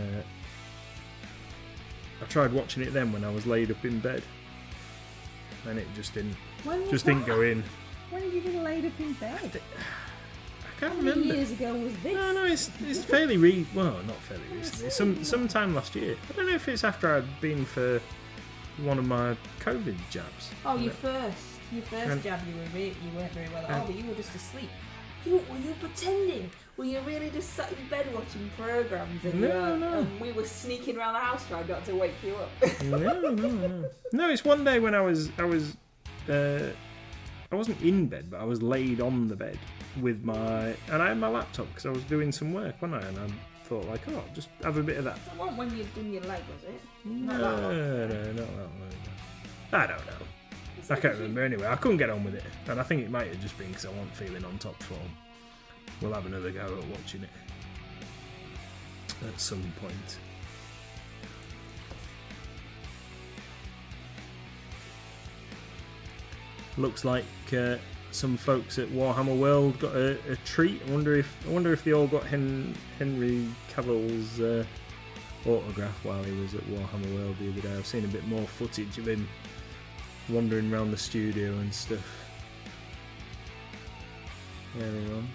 [SPEAKER 1] I tried watching it then when I was laid up in bed, and it just didn't go in.
[SPEAKER 2] When have you been laid up in bed?
[SPEAKER 1] I can't remember.
[SPEAKER 2] How many years ago was this?
[SPEAKER 1] No, it's fairly not fairly recently. Sometime last year. I don't know if it's after I'd been for one of my COVID jabs.
[SPEAKER 2] Oh, your first jab, you weren't very well at all, but you were just asleep. Were you pretending? Were you really just sat in bed watching programs and, and we were sneaking around the house trying not to wake you up?
[SPEAKER 1] No. No, it's one day when I wasn't in bed, but I was laid on the bed and I had my laptop because I was doing some work, wasn't I? And I thought like, I'll just have a bit of that.
[SPEAKER 2] That wasn't when you was doing your leg, was it?
[SPEAKER 1] No, not that long. I don't know. I can't remember anyway. I couldn't get on with it, and I think it might have just been because I wasn't feeling on top form. We'll have another go at watching it at some point. Looks like some folks at Warhammer World got a treat. I wonder if they all got Henry Cavill's autograph while he was at Warhammer World the other day. I've seen a bit more footage of him wandering around the studio and stuff. Earlier on.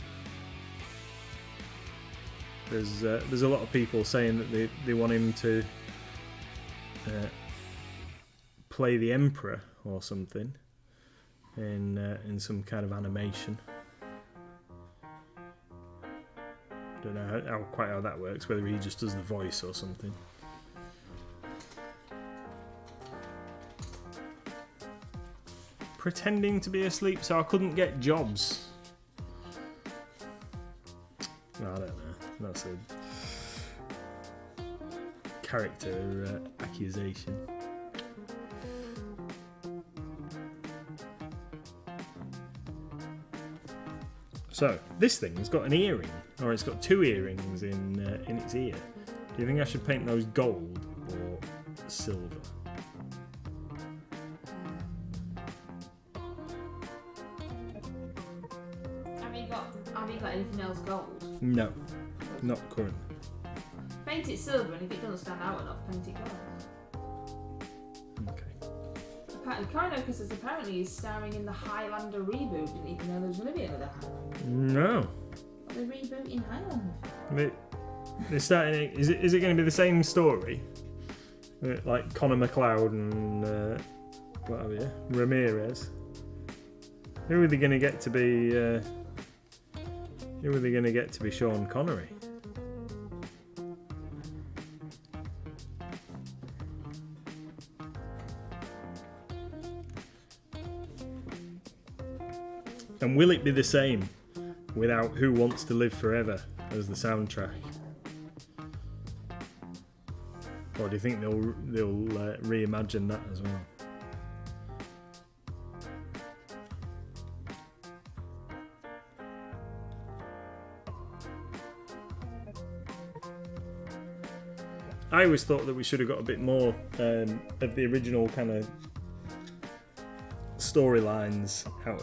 [SPEAKER 1] There's a lot of people saying that they want him to play the Emperor or something in some kind of animation. Don't know quite how that works, whether he just does the voice or something. pretending to be asleep so I couldn't get jobs. I don't know. That's a character accusation. So this thing's got an earring, or it's got 2 earrings in its ear. Do you think I should paint those gold or silver?
[SPEAKER 2] Have you got anything else gold?
[SPEAKER 1] No, not current.
[SPEAKER 2] Paint it silver, and if it doesn't stand out enough, paint it gold.
[SPEAKER 1] Okay.
[SPEAKER 2] Kind of, because apparently he's starring in the Highlander reboot. Didn't even know there was going to be another Highlander.
[SPEAKER 1] No.
[SPEAKER 2] What are they rebooting Highlander?
[SPEAKER 1] They're starting. Is it going to be the same story? Like Connor McLeod and what have you, Ramirez. Who are they going to get to be? Who are they going to get to be Sean Connery? And will it be the same without Who Wants to Live Forever as the soundtrack? Or do you think they'll reimagine that as well? I always thought that we should have got a bit more of the original kind of storylines out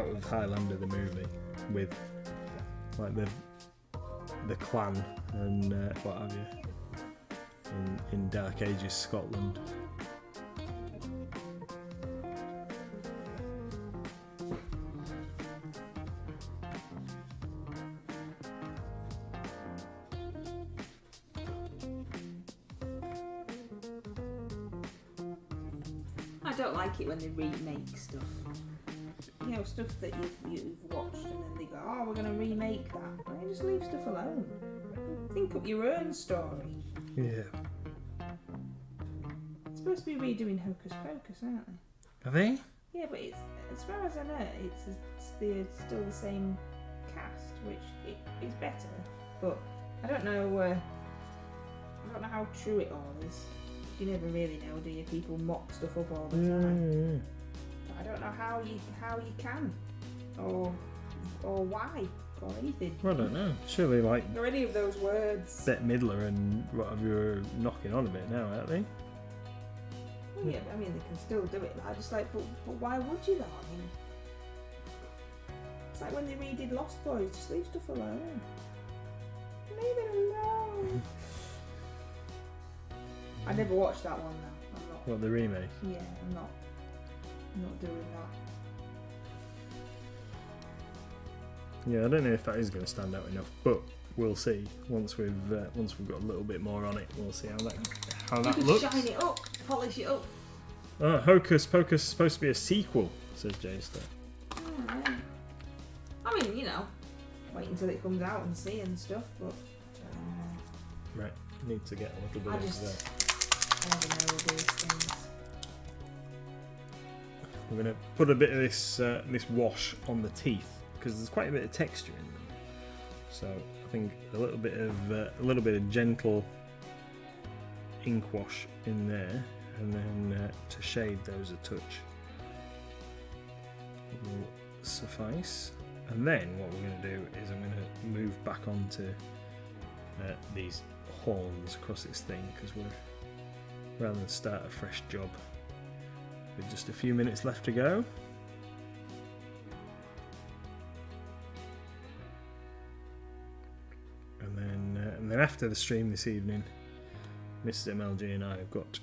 [SPEAKER 1] of Highlander the movie, with like the clan and what have you in Dark Ages Scotland.
[SPEAKER 2] I don't like it when they remake stuff. You know, stuff that you've watched and then they go, oh, we're going to remake that. Why don't you just leave stuff alone? Think up your own story.
[SPEAKER 1] Yeah.
[SPEAKER 2] It's supposed to be redoing Hocus Pocus, aren't they?
[SPEAKER 1] Are they?
[SPEAKER 2] Yeah, but it's, as far as I know, it's still the same cast, which is better. But I don't know how true it all is. You never really know, do you? People mock stuff up all the time. But I don't know how you can, or why, or anything.
[SPEAKER 1] I don't know. Surely, like,
[SPEAKER 2] Or any of those words.
[SPEAKER 1] Bette Midler and whatever are knocking on a bit now, aren't they?
[SPEAKER 2] Well, yeah, I mean they can still do it. But I just like, but why would you though? I mean, it's like when they redid Lost Boys. Just leave stuff alone. Leave it alone. I never watched that one though. I'm not.
[SPEAKER 1] What, the remake?
[SPEAKER 2] Yeah, I'm not doing that.
[SPEAKER 1] Yeah, I don't know if that is going to stand out enough, but we'll see. Once we've got a little bit more on it, we'll see how that looks.
[SPEAKER 2] Shine it up, polish it up.
[SPEAKER 1] Oh, Hocus Pocus is supposed to be a sequel, says Jayster.
[SPEAKER 2] Yeah. I mean, you know, wait until it comes out and see and stuff, but
[SPEAKER 1] Right, need to get a little bit
[SPEAKER 2] I
[SPEAKER 1] into
[SPEAKER 2] just
[SPEAKER 1] that.
[SPEAKER 2] I never know all these things.
[SPEAKER 1] We're going to put a bit of this wash on the teeth because there's quite a bit of texture in them. So I think a little bit of gentle ink wash in there, and then to shade those a touch will suffice. And then what we're going to do is I'm going to move back onto these horns across this thing, because rather than start a fresh job with just a few minutes left to go. And then after the stream this evening, Mrs. MLG and I have got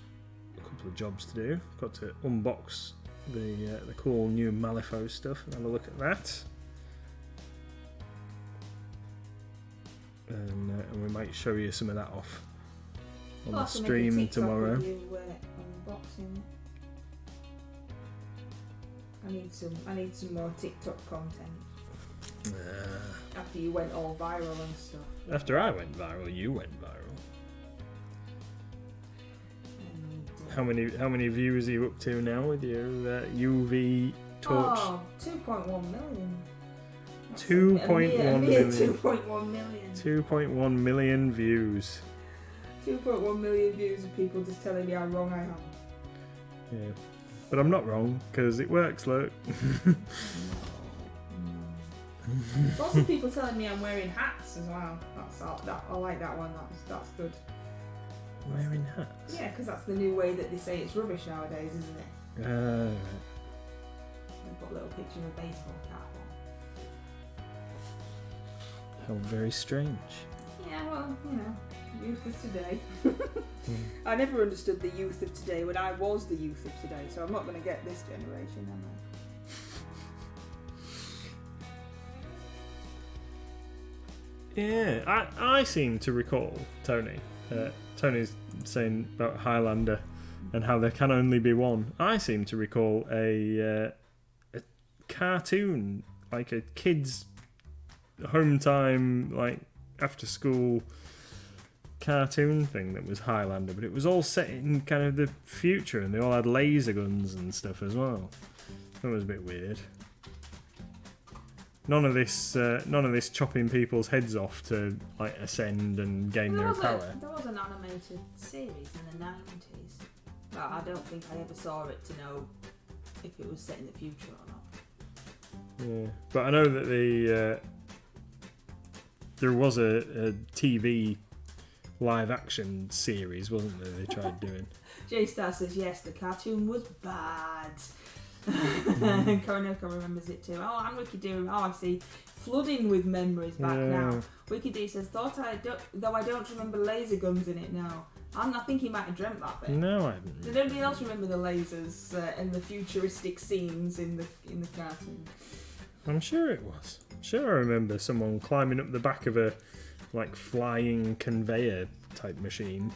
[SPEAKER 1] a couple of jobs to do. Got to unbox the cool new Malifaux stuff and have a look at that. And we might show you some of that off on the stream tomorrow.
[SPEAKER 2] Unboxing. I need some more TikTok content. After you went all viral and stuff.
[SPEAKER 1] After I went viral, you went viral. How many views are you up to now with your UV torch?
[SPEAKER 2] Oh, 2.1 million.
[SPEAKER 1] 2.1 million.
[SPEAKER 2] 2.1 million.
[SPEAKER 1] 2.1 million views.
[SPEAKER 2] 2.1 million views of people just telling me how wrong I am.
[SPEAKER 1] Yeah, but I'm not wrong because it works. Look.
[SPEAKER 2] Lots of people telling me I'm wearing hats as well. I like that one. That's good.
[SPEAKER 1] Wearing hats.
[SPEAKER 2] Yeah, because that's the new way that they say it's rubbish nowadays, isn't it?
[SPEAKER 1] Right.
[SPEAKER 2] I've got a little picture of a baseball cap on.
[SPEAKER 1] How very strange.
[SPEAKER 2] Yeah, well, youth of today. I never understood the youth of today when I was the youth of today, so I'm not going to get this generation, am I?
[SPEAKER 1] Yeah, I seem to recall Tony. Tony's saying about Highlander and how there can only be one. I seem to recall a cartoon, like a kids' home time, like after school cartoon thing that was Highlander, but it was all set in kind of the future, and they all had laser guns and stuff as well. That was a bit weird. None of this chopping people's heads off to like ascend and gain their power.
[SPEAKER 2] There was an animated series in the 90s, but I don't think I ever saw it to know if it was set in the future or not.
[SPEAKER 1] Yeah, but I know that there was a TV live action series, wasn't there? They tried doing.
[SPEAKER 2] J-Star says yes, the cartoon was bad. Coroneko remembers it too. Oh, and Wiki D. Oh, I see. Flooding with memories back now. Wiki D says, though I don't remember laser guns in it now. I think he might have dreamt that bit.
[SPEAKER 1] No, I didn't.
[SPEAKER 2] Did anybody else remember the lasers and the futuristic scenes in the cartoon?
[SPEAKER 1] I'm sure it was. I'm sure I remember someone climbing up the back of a like flying conveyor type machine.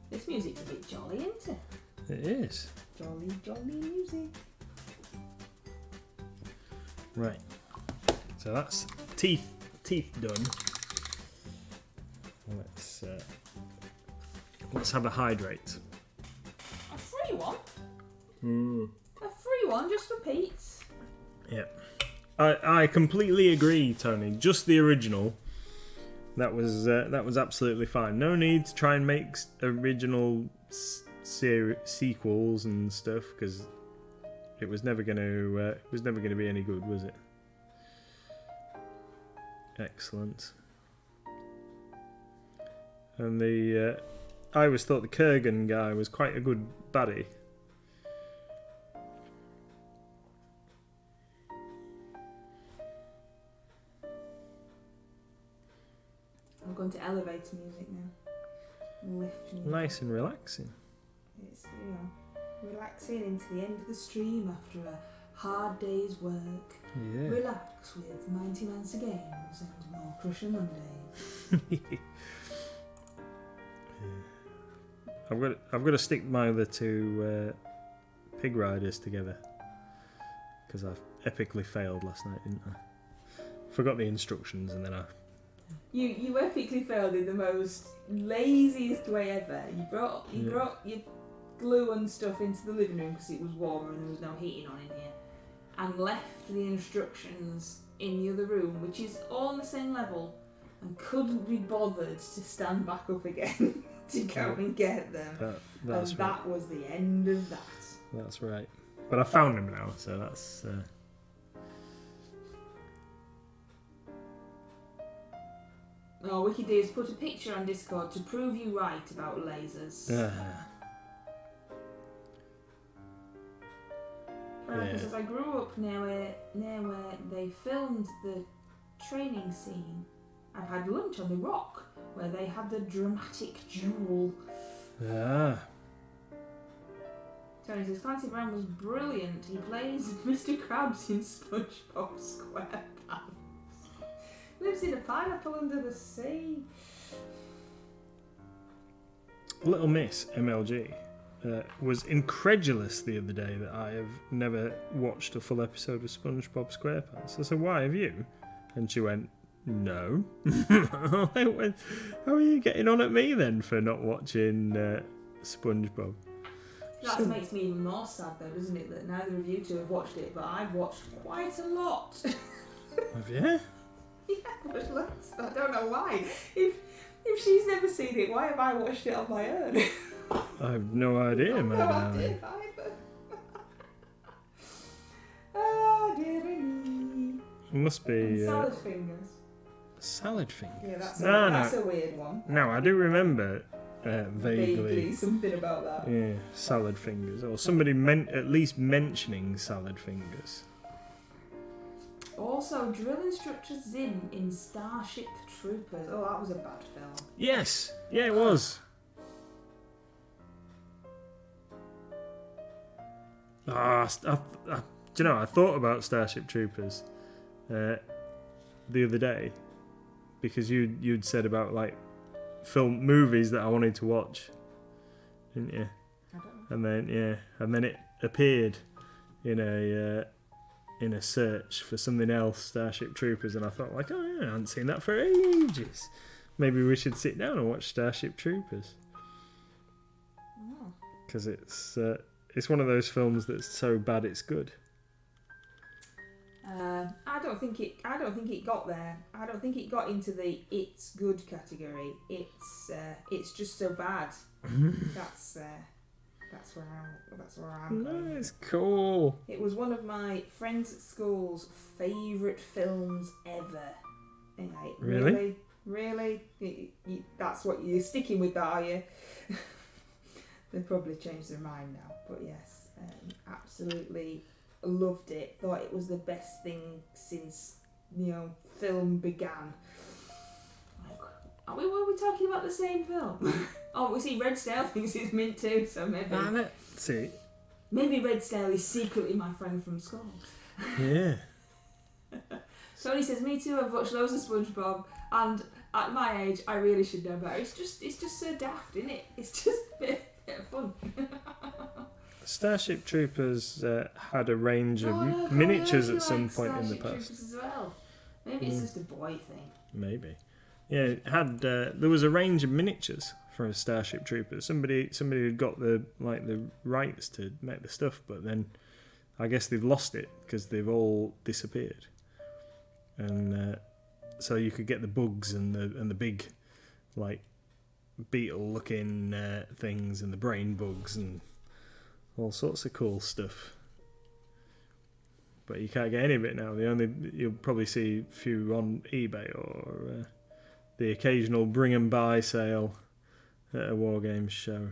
[SPEAKER 2] This music's a bit jolly, isn't it?
[SPEAKER 1] It is.
[SPEAKER 2] Jolly, jolly music.
[SPEAKER 1] Right. So that's teeth done. Let's have a hydrate.
[SPEAKER 2] A free one?
[SPEAKER 1] Mm.
[SPEAKER 2] A free one just for Pete's?
[SPEAKER 1] Yeah. I completely agree, Tony. Just the original. That was absolutely fine. No need to try and make original sequels and stuff because it was never going to be any good, was it? Excellent. And I always thought the Kurgan guy was quite a good baddie.
[SPEAKER 2] I'm going to elevator music now. Lift music.
[SPEAKER 1] Nice and relaxing.
[SPEAKER 2] It's relaxing into the end of the stream after a hard day's work.
[SPEAKER 1] Yeah.
[SPEAKER 2] Relax with 90 Mancer Games and Maw-Krusha Monday.
[SPEAKER 1] I've got to stick my other two pig riders together because I epically failed last night, didn't I? Forgot the instructions and then I.
[SPEAKER 2] You epically failed in the most laziest way ever. You brought your glue and stuff into the living room because it was warmer and there was no heating on in here, and left the instructions in the other room, which is all on the same level, and couldn't be bothered to stand back up again to go and get them. That was the end of that.
[SPEAKER 1] That's right. But I found them now, so that's.
[SPEAKER 2] Oh, Wiki D has put a picture on Discord to prove you right about lasers. Because I grew up near where they filmed the training scene. I've had lunch on the Rock where they had the dramatic duel.
[SPEAKER 1] Yeah.
[SPEAKER 2] Tony says Clancy Brown was brilliant. He plays Mr. Krabs in SpongeBob SquarePants. Lives in a pineapple under the sea.
[SPEAKER 1] Little Miss MLG was incredulous the other day that I have never watched a full episode of SpongeBob SquarePants. I said, why have you? And she went, no. I went, how are you getting on at me then for not watching SpongeBob?
[SPEAKER 2] That makes me even more sad though, doesn't it, that neither of you two have watched it, but I've watched quite a lot.
[SPEAKER 1] Have you?
[SPEAKER 2] Yeah, I've watched lots. I don't know why. If she's never seen it, why have I watched it on my own?
[SPEAKER 1] I have no idea, man.
[SPEAKER 2] No idea either. Oh, dear me.
[SPEAKER 1] It must be...
[SPEAKER 2] And salad fingers.
[SPEAKER 1] Salad fingers?
[SPEAKER 2] Yeah, that's,
[SPEAKER 1] that's
[SPEAKER 2] a weird one.
[SPEAKER 1] No, I do remember vaguely
[SPEAKER 2] something about that.
[SPEAKER 1] Yeah, salad fingers. Or somebody at least mentioning salad fingers.
[SPEAKER 2] Also, Drill Instructor Zim in Starship Troopers. Oh, that was a bad film.
[SPEAKER 1] Yes! Yeah, it was. Do you know, I thought about Starship Troopers the other day because you'd said about like movies that I wanted to watch, didn't you?
[SPEAKER 2] I don't know.
[SPEAKER 1] And then it appeared in a search for something else, Starship Troopers, and I thought like, oh yeah, I haven't seen that for ages. Maybe we should sit down and watch Starship Troopers because it's one of those films that's so bad it's good.
[SPEAKER 2] I don't think it got there. I don't think it got into the "it's good" category. It's just so bad. That's where I'm going.
[SPEAKER 1] It's cool.
[SPEAKER 2] It was one of my friends at school's favourite films ever. Like, really? That's what you're sticking with, that, are you? They've probably changed their mind now, but yes, absolutely loved it. Thought it was the best thing since film began. Were we talking about the same film? Oh, we see Red Snail thinks it's mint too, so maybe.
[SPEAKER 1] See.
[SPEAKER 2] Maybe Red Snail is secretly my friend from school.
[SPEAKER 1] Yeah.
[SPEAKER 2] Sony says, me too, I've watched loads of SpongeBob, and at my age, I really should know better. It's just so daft, isn't it? It's just a bit of fun.
[SPEAKER 1] Starship Troopers had a range of miniatures at some point in the past.
[SPEAKER 2] Troopers as well. Maybe it's just a boy thing.
[SPEAKER 1] Maybe. Yeah, it had. There was a range of miniatures for Starship Troopers. Somebody had got the rights to make the stuff, but then I guess they've lost it because they've all disappeared. And so you could get the bugs and the big like beetle-looking things and the brain bugs and all sorts of cool stuff. But you can't get any of it now. You'll probably see a few on eBay or the occasional bring and buy sale at a War Games show.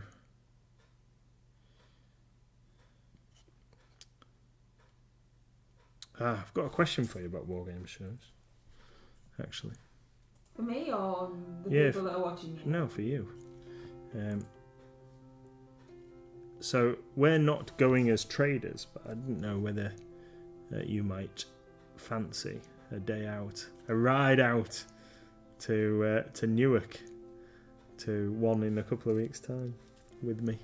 [SPEAKER 1] I've got a question for you about War Games shows, actually.
[SPEAKER 2] For me or the people that are watching you?
[SPEAKER 1] No, for you. So we're not going as traders, but I didn't know whether you might fancy a day out, a ride out to Newark, to one in a couple of weeks' time with me.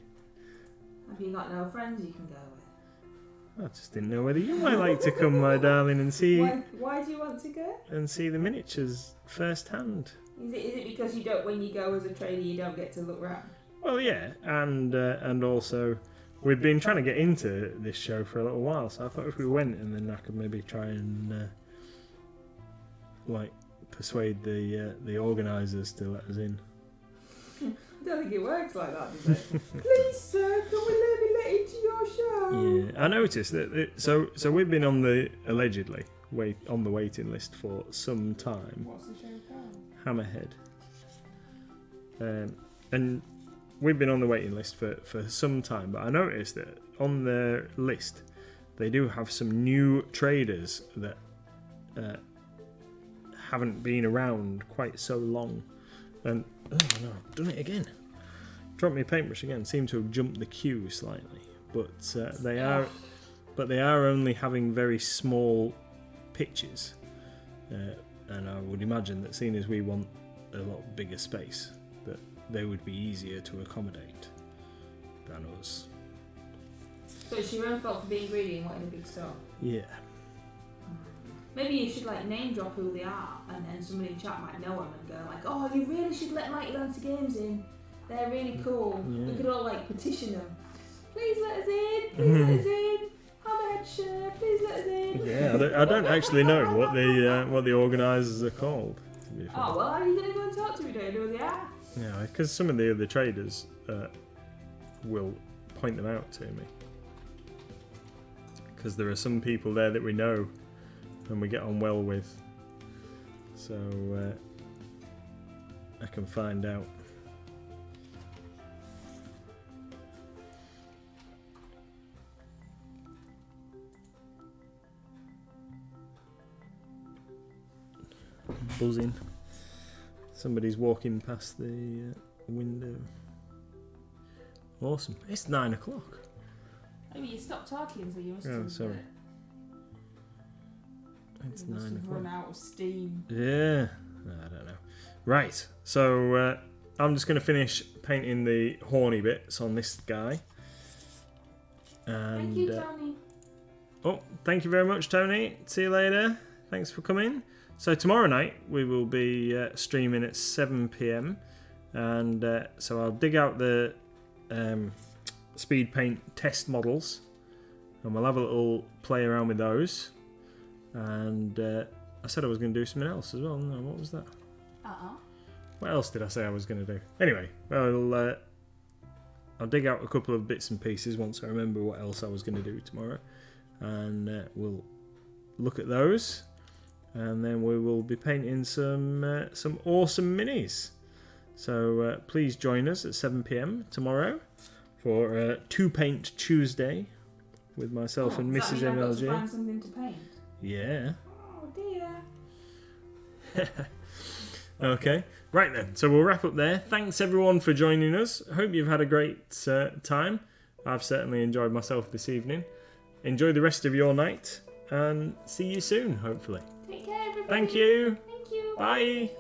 [SPEAKER 2] Have you got no friends you can go with?
[SPEAKER 1] I just didn't know whether you might like to come, my darling, and see.
[SPEAKER 2] Why do you want to go?
[SPEAKER 1] And see the miniatures firsthand.
[SPEAKER 2] Is it because you don't, when you go as a trader, you don't get to look round?
[SPEAKER 1] Well, yeah, and also we've been trying to get into this show for a little while, so I thought if we went, and then I could maybe try and persuade the organisers to let us in.
[SPEAKER 2] I don't think it works like that, does it? Please, sir, can we be let into your show?
[SPEAKER 1] Yeah, I noticed that. So we've been on the on the waiting list for some time.
[SPEAKER 2] What's the show called?
[SPEAKER 1] Hammerhead. And we've been on the waiting list for some time, but I noticed that on their list they do have some new traders that haven't been around quite so long. And oh no, I've done it again. Dropped my paintbrush again. Seem to have jumped the queue slightly, but they are only having very small pitches, and I would imagine that seeing as we want a lot bigger space, that they would be easier to accommodate than us.
[SPEAKER 2] So it's your own fault for being greedy and wanting a big store.
[SPEAKER 1] Yeah.
[SPEAKER 2] Maybe you should like name drop who they are, and then somebody in chat might know them and go like, "Oh, you really should let Mighty Lancer Games in. They're really cool.
[SPEAKER 1] Yeah.
[SPEAKER 2] We could all like petition them. Please let us in. Please let us in. Hammerhead share. Please let us in."
[SPEAKER 1] Yeah, I don't actually know what the organisers are called. To be fair.
[SPEAKER 2] Oh well, how are you gonna go and talk to me? Don't you know who they are?
[SPEAKER 1] Yeah, because some of the other traders will point them out to me. Because there are some people there that we know and we get on well with. So I can find out. Buzzing. Somebody's walking past the window. Awesome. It's 9 o'clock.
[SPEAKER 2] Maybe you stopped talking, so you must
[SPEAKER 1] Oh,
[SPEAKER 2] have.
[SPEAKER 1] sorry. It's
[SPEAKER 2] You must
[SPEAKER 1] 9
[SPEAKER 2] have
[SPEAKER 1] o'clock.
[SPEAKER 2] run out of steam.
[SPEAKER 1] Yeah. I don't know. Right. So I'm just going to finish painting the horny bits on this guy. And,
[SPEAKER 2] Thank you, Tony.
[SPEAKER 1] Oh, thank you very much, Tony. See you later. Thanks for coming. So tomorrow night we will be streaming at 7 p.m. and so I'll dig out the speed paint test models and we'll have a little play around with those. And I said I was going to do something else as well. No, what was that? What else did I say I was going to do? Anyway, I'll dig out a couple of bits and pieces once I remember what else I was going to do tomorrow, and we'll look at those. And then we will be painting some awesome minis. So please join us at 7 p.m. tomorrow for 2 Paint Tuesday with myself and
[SPEAKER 2] Does
[SPEAKER 1] Mrs.
[SPEAKER 2] that mean I've got to
[SPEAKER 1] MLG.
[SPEAKER 2] find something to paint?
[SPEAKER 1] Yeah.
[SPEAKER 2] Oh dear.
[SPEAKER 1] Okay. Right then. So we'll wrap up there. Thanks everyone for joining us. I hope you've had a great time. I've certainly enjoyed myself this evening. Enjoy the rest of your night and see you soon, hopefully.
[SPEAKER 2] Take care, everybody.
[SPEAKER 1] Thank you.
[SPEAKER 2] Thank you.
[SPEAKER 1] Bye.